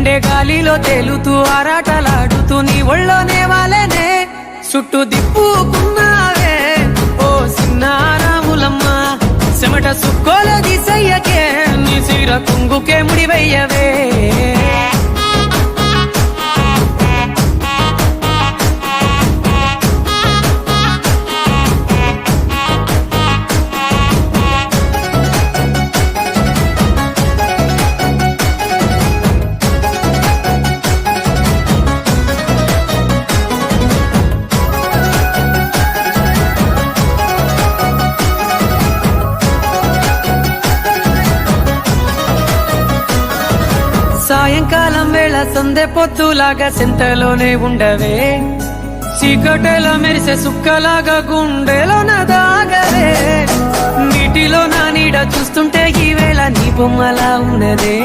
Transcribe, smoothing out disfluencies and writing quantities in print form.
గుండె గాలిలో తేలుతూ ఆరాటలాడుతూ నీ ఒళ్ళోనే వాలేనే చుట్టూ దిప్పుకున్నావే ఓ సిన్నారాములమ్మ చెమట సుక్కోల దిశయ్యకే నీ సిర కుంగుకే ముడివయ్యవే సాయంకాలం వేళ సందె పొత్తులాగా సింతలోనే ఉండవే చీకటిలో మెరిసే సుక్కలాగా గుండెలోన దాగవే నీటిలో నా నీడ చూస్తుంటే ఈ వేళ నీ బొమ్మలా ఉన్నదే